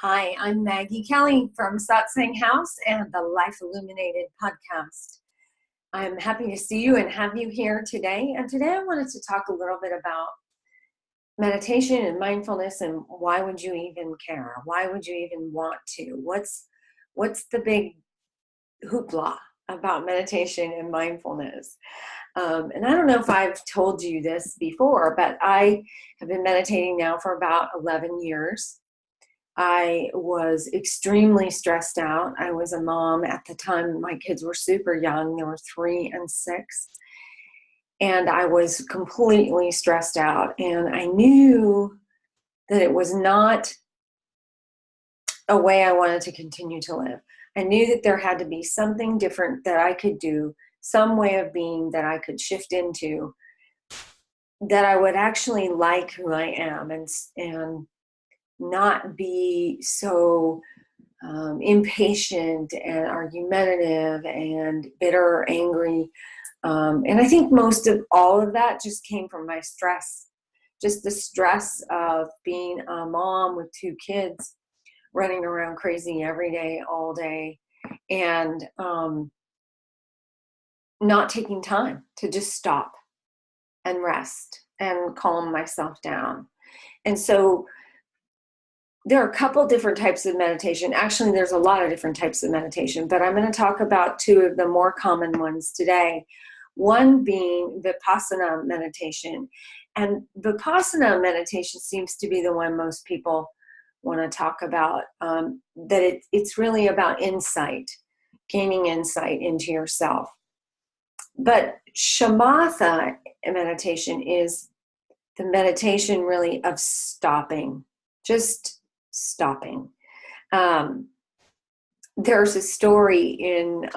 Hi, I'm Maggie Kelly from Satsang House and the Life Illuminated podcast. I'm happy to see you and have you here today. And today I wanted to talk a little bit about meditation and mindfulness and why would you even care? Why would you even want to? What's the big hoopla about meditation and mindfulness? And I don't know if I've told you this before, but I have been meditating now for about 11 years. I was extremely stressed out. I was a mom at the time. My kids were super young. They were 3 and 6. And I was completely stressed out. And I knew that it was not a way I wanted to continue to live. I knew that there had to be something different that I could do, some way of being that I could shift into, that I would actually like who I am and not be so impatient and argumentative and bitter or angry. And I think most of all of that just came from my stress, just the stress of being a mom with 2 kids running around crazy every day, all day, and not taking time to just stop and rest and calm myself down. And so there are a couple different types of meditation. Actually, there's a lot of different types of meditation, but I'm going to talk about 2 of the more common ones today. One being Vipassana meditation. And Vipassana meditation seems to be the one most people want to talk about, that it's really about insight, gaining insight into yourself. But Shamatha meditation is the meditation really of stopping, just stopping. There's a story in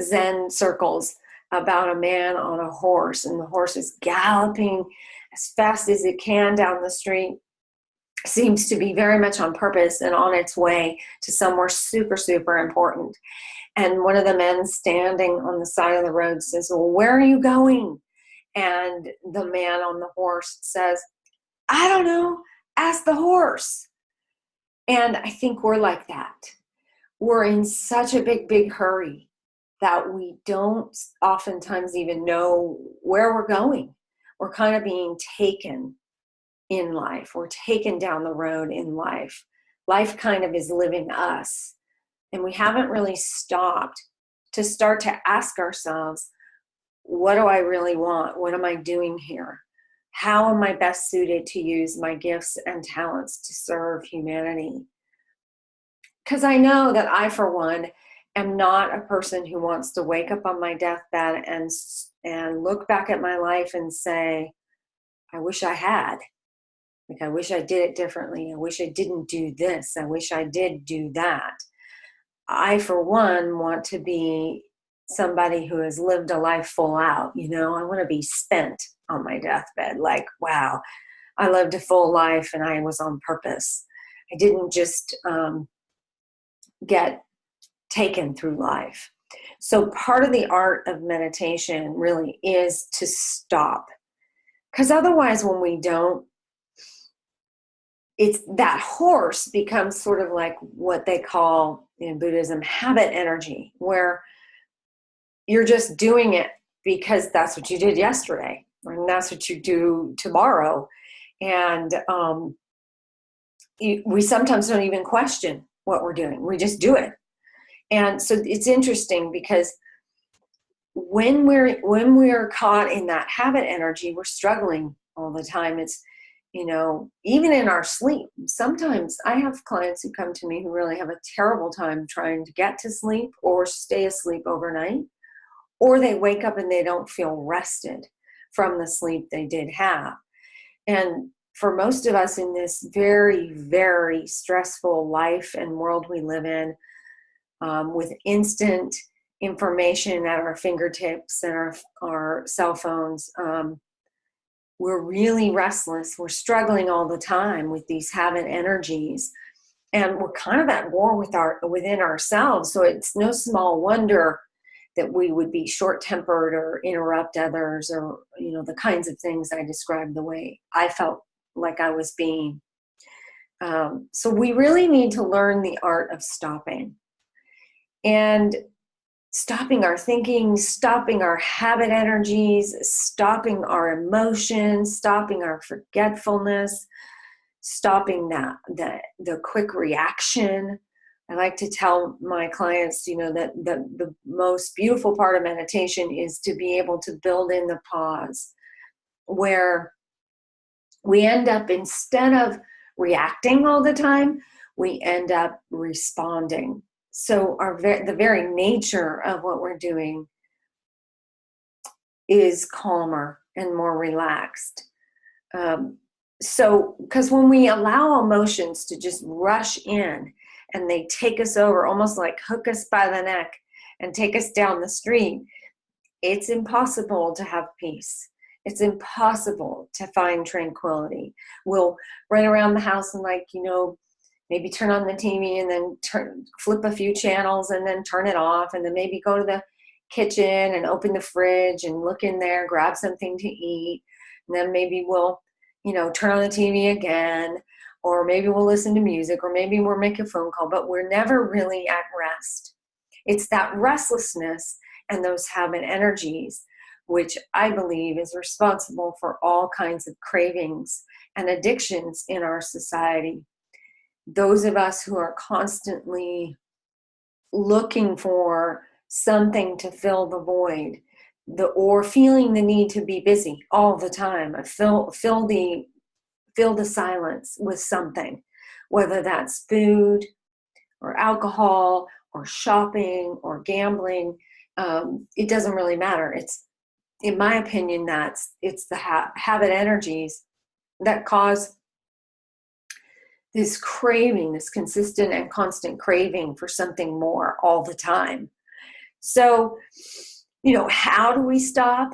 Zen circles about a man on a horse, and the horse is galloping as fast as it can down the street. Seems to be very much on purpose and on its way to somewhere super, super important. And one of the men standing on the side of the road says, "Well, where are you going?" And the man on the horse says, "I don't know. Ask the horse." And I think we're like that. We're in such a big, big hurry that we don't oftentimes even know where we're going. We're kind of being taken in life. We're taken down the road in life. Life kind of is living us. And we haven't really stopped to start to ask ourselves, what do I really want? What am I doing here? How am I best suited to use my gifts and talents to serve humanity? Because I know that I, for one, am not a person who wants to wake up on my deathbed and look back at my life and say, I wish I had. Like, I wish I did it differently. I wish I didn't do this. I wish I did do that. I, for one, want to be somebody who has lived a life full out. I want to be spent on my deathbed. Like, wow, I lived a full life and I was on purpose. I didn't just get taken through life. So part of the art of meditation really is to stop. Because otherwise, when we don't, it's that horse becomes sort of like what they call in Buddhism habit energy, where you're just doing it because that's what you did yesterday, and that's what you do tomorrow. And we sometimes don't even question what we're doing. We just do it. And so it's interesting because when we're caught in that habit energy, we're struggling all the time. It's, even in our sleep. Sometimes I have clients who come to me who really have a terrible time trying to get to sleep or stay asleep overnight, or they wake up and they don't feel rested from the sleep they did have. And for most of us in this very, very stressful life and world we live in, with instant information at our fingertips and our cell phones, we're really restless. We're struggling all the time with these habit energies, and we're kind of at war within ourselves. So it's no small wonder that we would be short-tempered or interrupt others, or the kinds of things I described the way I felt like I was being. So we really need to learn the art of stopping, and stopping our thinking, stopping our habit energies, stopping our emotions, stopping our forgetfulness, stopping the quick reaction. I like to tell my clients, that the most beautiful part of meditation is to be able to build in the pause, where we end up, instead of reacting all the time, we end up responding. So the very nature of what we're doing is calmer and more relaxed. Because when we allow emotions to just rush in and they take us over, almost like hook us by the neck and take us down the street, it's impossible to have peace. It's impossible to find tranquility. We'll run around the house and maybe turn on the TV and then flip a few channels and then turn it off, and then maybe go to the kitchen and open the fridge and look in there, grab something to eat. And then maybe we'll, turn on the TV again, or maybe we'll listen to music, or maybe we'll make a phone call, but we're never really at rest. It's that restlessness and those habit energies, which I believe is responsible for all kinds of cravings and addictions in our society. Those of us who are constantly looking for something to fill the void, or feeling the need to be busy all the time, fill the silence with something, whether that's food or alcohol or shopping or gambling. It doesn't really matter. It's, in my opinion, it's the habit energies that cause this craving, this consistent and constant craving for something more all the time. So, how do we stop?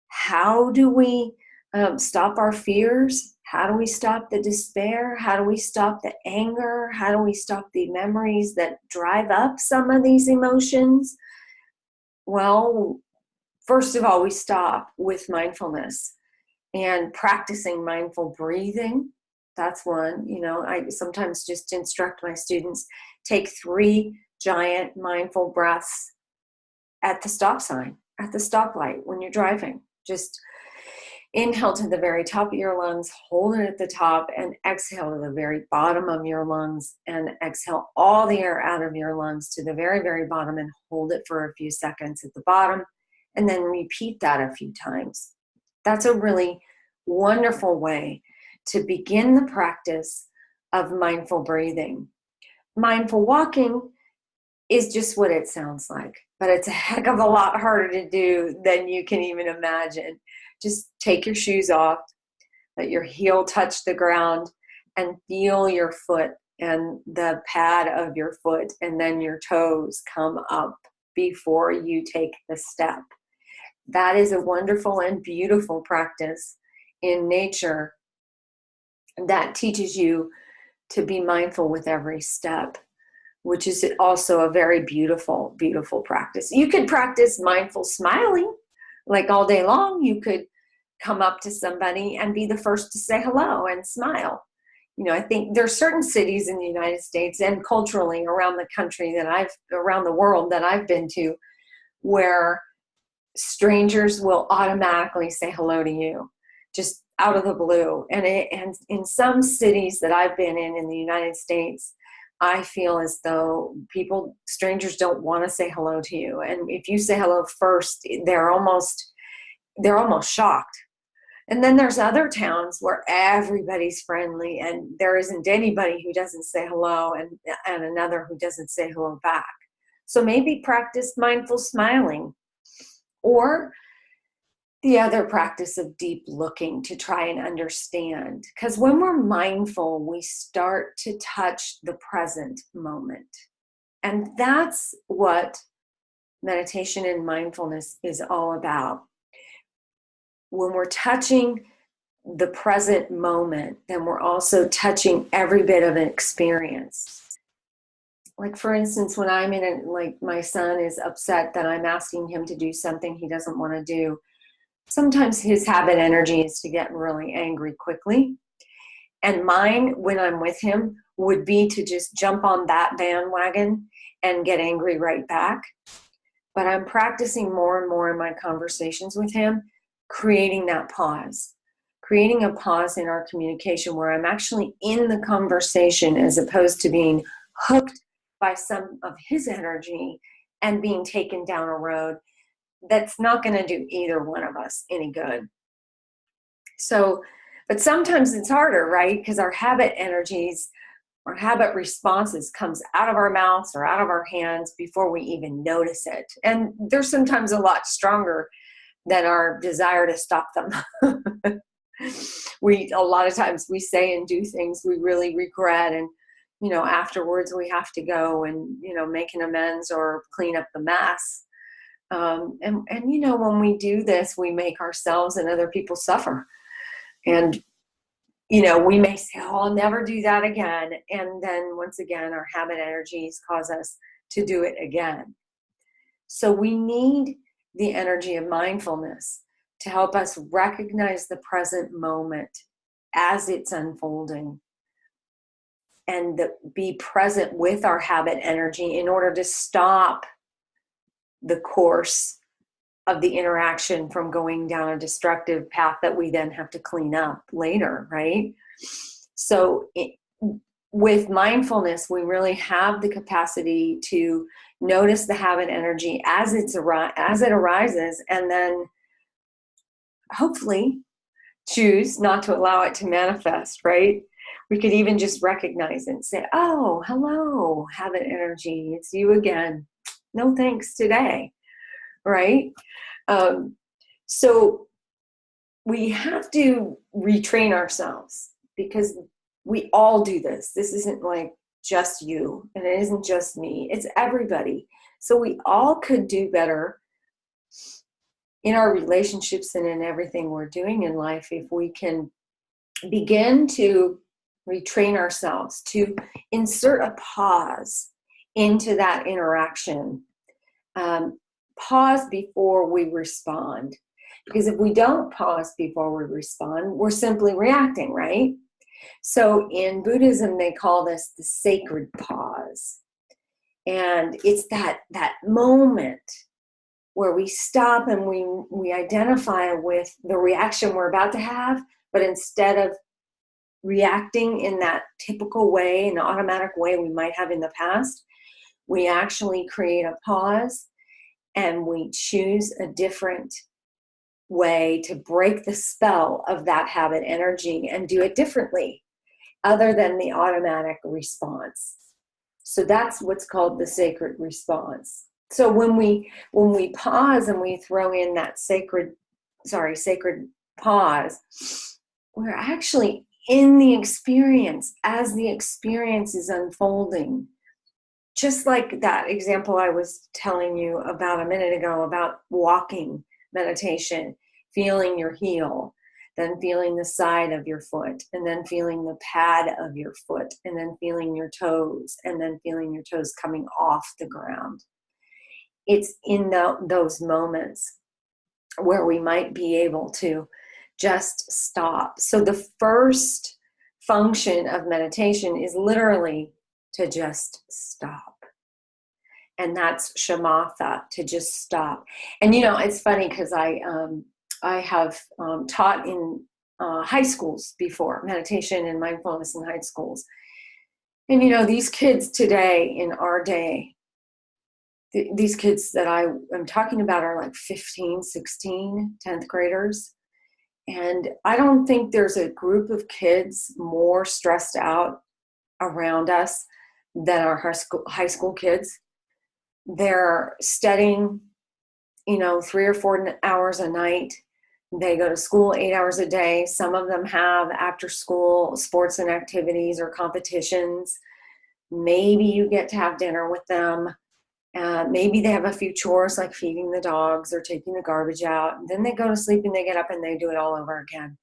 How do we stop our fears? How do we stop the despair? How do we stop the anger? How do we stop the memories that drive up some of these emotions? Well, first of all, we stop with mindfulness and practicing mindful breathing. That's one. I sometimes just instruct my students, take 3 giant mindful breaths at the stop sign, at the stoplight when you're driving. Just inhale to the very top of your lungs, hold it at the top, and exhale to the very bottom of your lungs, and exhale all the air out of your lungs to the very, very bottom, and hold it for a few seconds at the bottom, and then repeat that a few times. That's a really wonderful way to begin the practice of mindful breathing. Mindful walking is just what it sounds like, but it's a heck of a lot harder to do than you can even imagine. Just take your shoes off, let your heel touch the ground, and feel your foot and the pad of your foot, and then your toes come up before you take the step. That is a wonderful and beautiful practice in nature that teaches you to be mindful with every step, which is also a very beautiful, beautiful practice. You could practice mindful smiling like all day long. You could come up to somebody and be the first to say hello and smile. I think there's certain cities in the United States and culturally around the country around the world that I've been to, where strangers will automatically say hello to you, just out of the blue. And in some cities that I've been in the United States, I feel as though strangers don't want to say hello to you. And if you say hello first, they're almost shocked. And then there's other towns where everybody's friendly and there isn't anybody who doesn't say hello, and another who doesn't say hello back. So maybe practice mindful smiling, or the other practice of deep looking to try and understand. Because when we're mindful, we start to touch the present moment. And that's what meditation and mindfulness is all about. When we're touching the present moment, then we're also touching every bit of an experience. Like, for instance, when I'm my son is upset that I'm asking him to do something he doesn't want to do, sometimes his habit energy is to get really angry quickly. And mine, when I'm with him, would be to just jump on that bandwagon and get angry right back. But I'm practicing more and more in my conversations with him, creating that pause, creating a pause in our communication where I'm actually in the conversation as opposed to being hooked by some of his energy and being taken down a road that's not going to do either one of us any good. So, but sometimes it's harder, right? Because our habit energies, our habit responses comes out of our mouths or out of our hands before we even notice it. And they're sometimes a lot stronger than our desire to stop them. A lot of times we say and do things we really regret, and afterwards we have to go and make an amends or clean up the mess. And when we do this, we make ourselves and other people suffer. And we may say, oh, I'll never do that again. And then once again, our habit energies cause us to do it again. So we need the energy of mindfulness to help us recognize the present moment as it's unfolding and be present with our habit energy in order to stop the course of the interaction from going down a destructive path that we then have to clean up later, right? So with mindfulness, we really have the capacity to notice the habit energy as it arises, and then hopefully choose not to allow it to manifest, right? We could even just recognize it and say, oh, hello, habit energy, it's you again. No thanks today, right? So we have to retrain ourselves, because we all do this. This isn't like just you, and it isn't just me. It's everybody. So we all could do better in our relationships and in everything we're doing in life if we can begin to retrain ourselves to insert a pause into that interaction. Pause before we respond. Because if we don't pause before we respond, we're simply reacting, right? So in Buddhism, they call this the sacred pause. And it's that moment where we stop and we identify with the reaction we're about to have, but instead of reacting in that typical way, an automatic way we might have in the past, we actually create a pause and we choose a different way to break the spell of that habit energy and do it differently, other than the automatic response. So that's what's called the sacred response. So when we pause and we throw in that sacred pause, we're actually in the experience as the experience is unfolding. Just like that example I was telling you about a minute ago about walking meditation, feeling your heel, then feeling the side of your foot, and then feeling the pad of your foot, and then feeling your toes, and then feeling your toes coming off the ground. It's in those moments where we might be able to just stop. So the first function of meditation is literally to just stop. And that's shamatha, to just stop. And it's funny because I have taught in high schools before, meditation and mindfulness in high schools. And these kids today, in our day, these kids that I am talking about are like 15, 16, 10th graders. And I don't think there's a group of kids more stressed out around us than our high school kids. They're studying, 3 or 4 hours a night. They go to school 8 hours a day. Some of them have after school sports and activities or competitions. Maybe you get to have dinner with them. Maybe they have a few chores like feeding the dogs or taking the garbage out. Then they go to sleep and they get up and they do it all over again,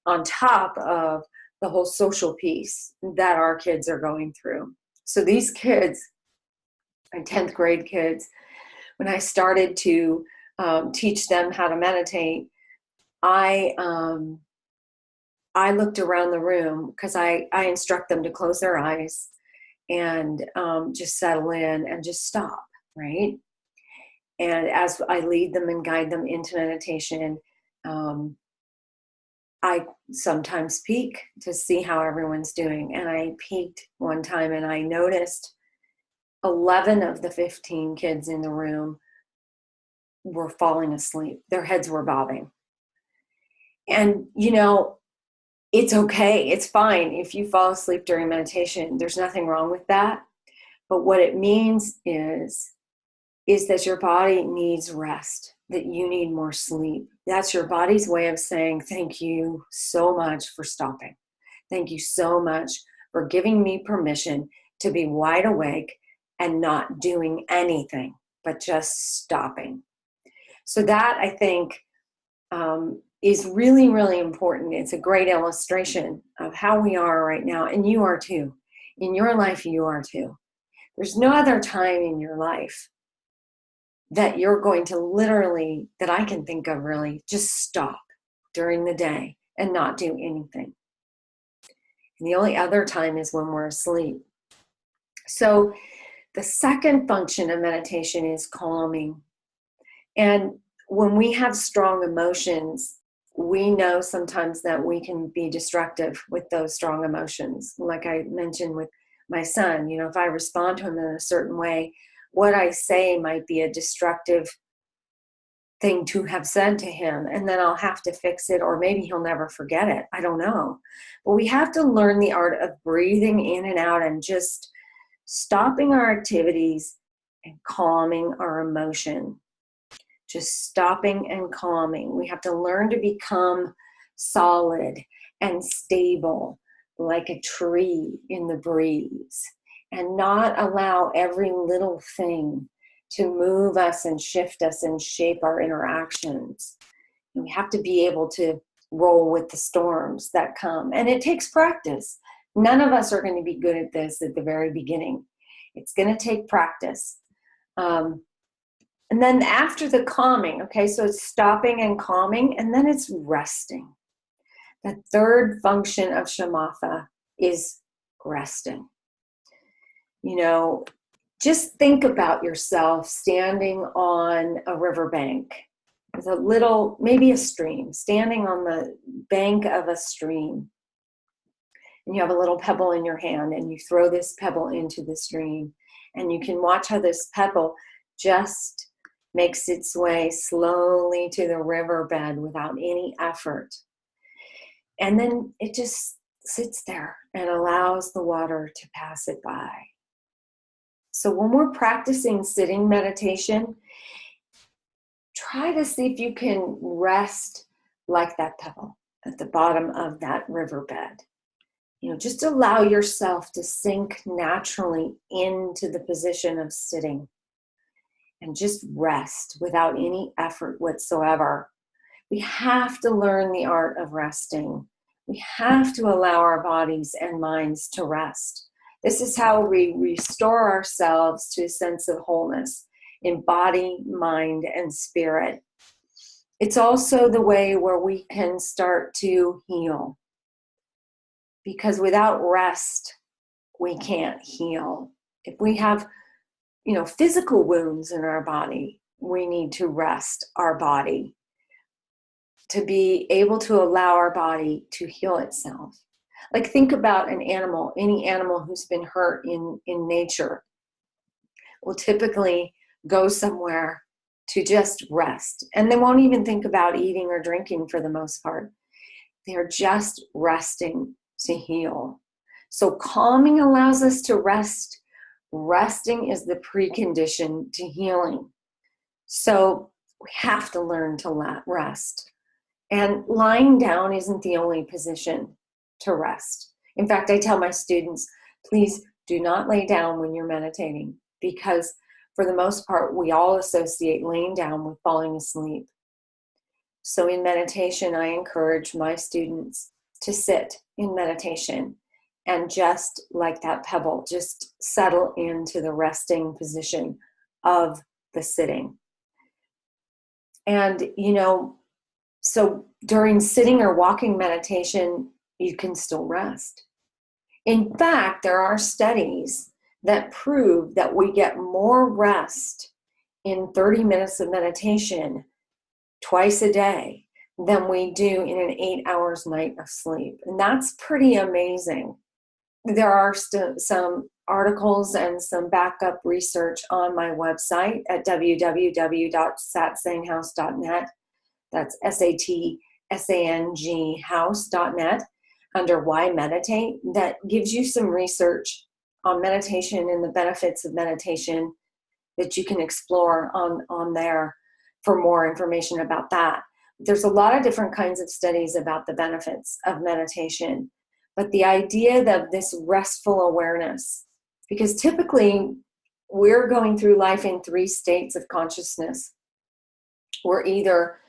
on top of the whole social piece that our kids are going through. So these kids, my 10th grade kids, when I started to teach them how to meditate, I I looked around the room because I instruct them to close their eyes and just settle in and just stop, right? And as I lead them and guide them into meditation, um, I sometimes peek to see how everyone's doing. And I peeked one time and I noticed 11 of the 15 kids in the room were falling asleep. Their heads were bobbing. And, it's okay. It's fine if you fall asleep during meditation. There's nothing wrong with that. But what it means is that your body needs rest, that you need more sleep. That's your body's way of saying, thank you so much for stopping. Thank you so much for giving me permission to be wide awake and not doing anything, but just stopping. So that, I think, is really, really important. It's a great illustration of how we are right now, and you are too. In your life, you are too. There's no other time in your life that you're going to literally, that I can think of really, just stop during the day and not do anything. And the only other time is when we're asleep. So the second function of meditation is calming. And when we have strong emotions, we know sometimes that we can be destructive with those strong emotions. Like I mentioned with my son, if I respond to him in a certain way, what I say might be a destructive thing to have said to him, and then I'll have to fix it, or maybe he'll never forget it. I don't know. But we have to learn the art of breathing in and out and just stopping our activities and calming our emotion. Just stopping and calming. We have to learn to become solid and stable like a tree in the breeze and not allow every little thing to move us and shift us and shape our interactions. And we have to be able to roll with the storms that come. And it takes practice. None of us are going to be good at this at the very beginning. It's going to take practice. And then after the calming, okay, so it's stopping and calming, and then it's resting. The third function of shamatha is resting. Just think about yourself standing on a riverbank with a little, maybe a stream, standing on the bank of a stream. And you have a little pebble in your hand, and you throw this pebble into the stream. And you can watch how this pebble just makes its way slowly to the riverbed without any effort. And then it just sits there and allows the water to pass it by. So when we're practicing sitting meditation, try to see if you can rest like that pebble at the bottom of that riverbed. Just allow yourself to sink naturally into the position of sitting. And just rest without any effort whatsoever. We have to learn the art of resting. We have to allow our bodies and minds to rest. This is how we restore ourselves to a sense of wholeness in body, mind, and spirit. It's also the way where we can start to heal. Because without rest, we can't heal. If we have physical wounds in our body, we need to rest our body to be able to allow our body to heal itself. Like think about an animal, any animal who's been hurt in nature will typically go somewhere to just rest. And they won't even think about eating or drinking for the most part. They're just resting to heal. So calming allows us to rest. Resting is the precondition to healing. So we have to learn to rest. And lying down isn't the only position to rest. In fact, I tell my students, please do not lay down when you're meditating, because for the most part, we all associate laying down with falling asleep. So in meditation, I encourage my students to sit in meditation and just like that pebble, just settle into the resting position of the sitting. And, so during sitting or walking meditation, you can still rest. In fact, there are studies that prove that we get more rest in 30 minutes of meditation twice a day than we do in an 8 hours night of sleep. And that's pretty amazing. There are some articles and some backup research on my website at www.satsanghouse.net. That's SATSANG house.net, under Why Meditate, that gives you some research on meditation and the benefits of meditation that you can explore on there for more information about that. There's a lot of different kinds of studies about the benefits of meditation, but the idea of this restful awareness, because typically we're going through life in 3 states of consciousness. We're either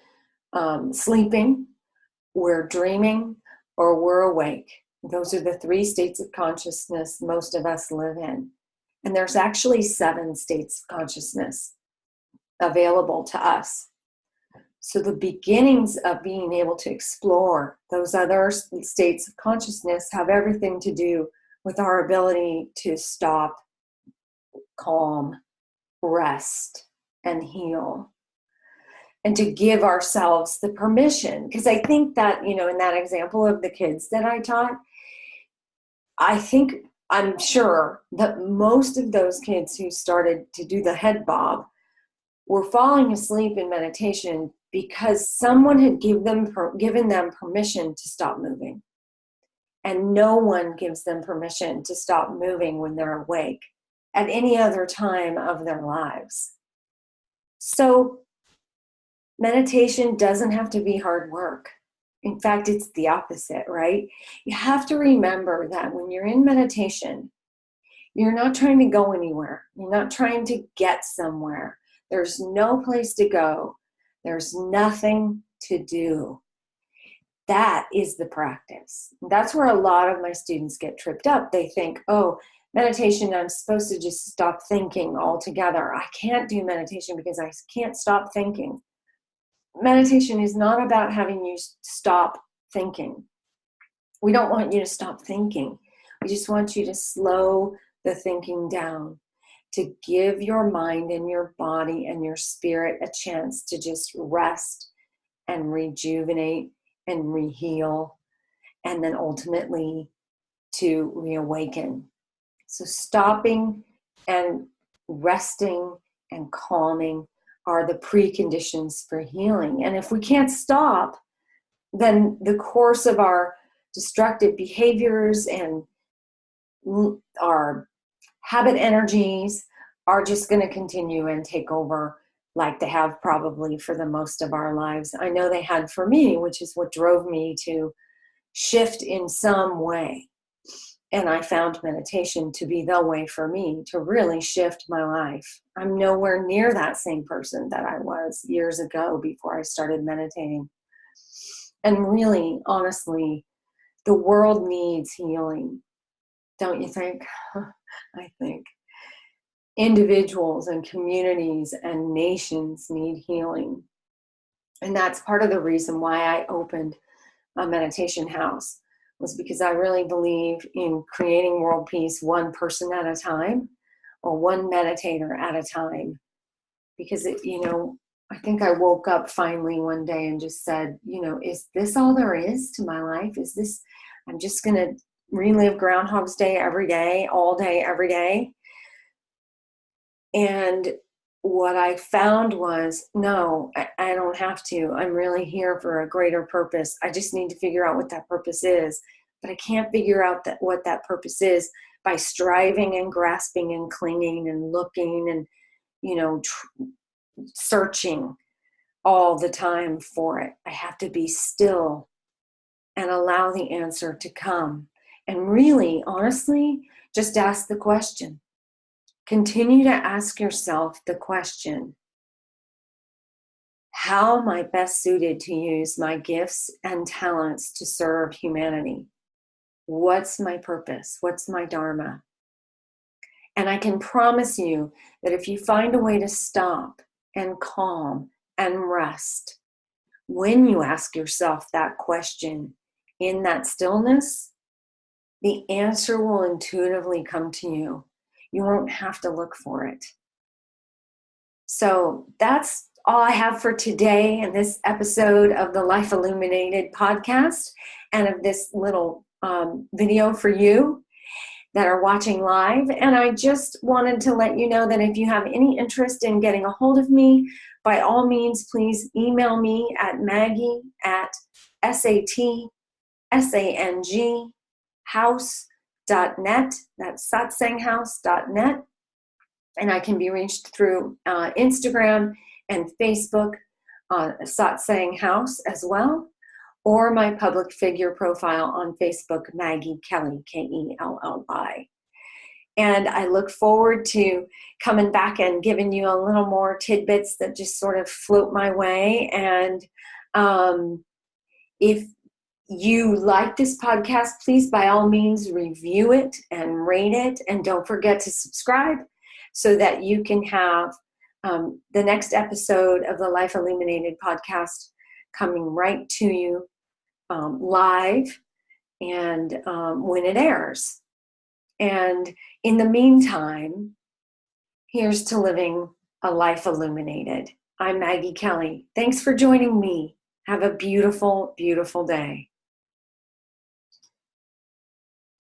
sleeping, we're dreaming, or we're awake. Those are the 3 states of consciousness most of us live in. And there's actually 7 states of consciousness available to us. So the beginnings of being able to explore those other states of consciousness have everything to do with our ability to stop, calm, rest, and heal. And to give ourselves the permission. Because I think that, in that example of the kids that I taught, I'm sure that most of those kids who started to do the head bob were falling asleep in meditation because someone had given them permission to stop moving. And no one gives them permission to stop moving when they're awake at any other time of their lives. So meditation doesn't have to be hard work. In fact, it's the opposite, right? You have to remember that when you're in meditation, you're not trying to go anywhere. You're not trying to get somewhere. There's no place to go. There's nothing to do. That is the practice. That's where a lot of my students get tripped up. They think, oh, meditation, I'm supposed to just stop thinking altogether. I can't do meditation because I can't stop thinking. Meditation is not about having you stop thinking. We don't want you to stop thinking. We just want you to slow the thinking down, to give your mind and your body and your spirit a chance to just rest and rejuvenate and reheal, and then ultimately to reawaken. So stopping and resting and calming are the preconditions for healing. And if we can't stop, then the course of our destructive behaviors and our habit energies are just going to continue and take over, like they have probably for the most of our lives. I know they had for me, which is what drove me to shift in some way. And I found meditation to be the way for me to really shift my life. I'm nowhere near that same person that I was years ago before I started meditating. And really, honestly, the world needs healing. Don't you think? I think. Individuals and communities and nations need healing. And that's part of the reason why I opened a meditation house, was because I really believe in creating world peace one person at a time, or one meditator at a time. Because I think I woke up finally one day and just said, is this all there is to my life? Is this, I'm just going to relive Groundhog's Day every day, all day, every day? And what I found was, no, I don't have to. I'm really here for a greater purpose. I just need to figure out what that purpose is. But I can't figure out what that purpose is by striving and grasping and clinging and looking and, searching all the time for it. I have to be still and allow the answer to come. And really, honestly, just ask the question. Continue to ask yourself the question, how am I best suited to use my gifts and talents to serve humanity? What's my purpose? What's my dharma? And I can promise you that if you find a way to stop and calm and rest, when you ask yourself that question, in that stillness, the answer will intuitively come to you. You won't have to look for it. So that's all I have for today in this episode of the Life Illuminated podcast, and of this little video for you that are watching live. And I just wanted to let you know that if you have any interest in getting a hold of me, by all means, please email me at maggie@satsanghouse.net. That's satsanghouse.net. And I can be reached through Instagram and Facebook on Satsang House as well, or my public figure profile on Facebook, Maggie Kelly, Kelly. And I look forward to coming back and giving you a little more tidbits that just sort of float my way. And if you like this podcast, please, by all means, review it and rate it. And don't forget to subscribe so that you can have the next episode of the Life Illuminated podcast coming right to you live and when it airs. And in the meantime, here's to living a life illuminated. I'm Maggie Kelly. Thanks for joining me. Have a beautiful, beautiful day.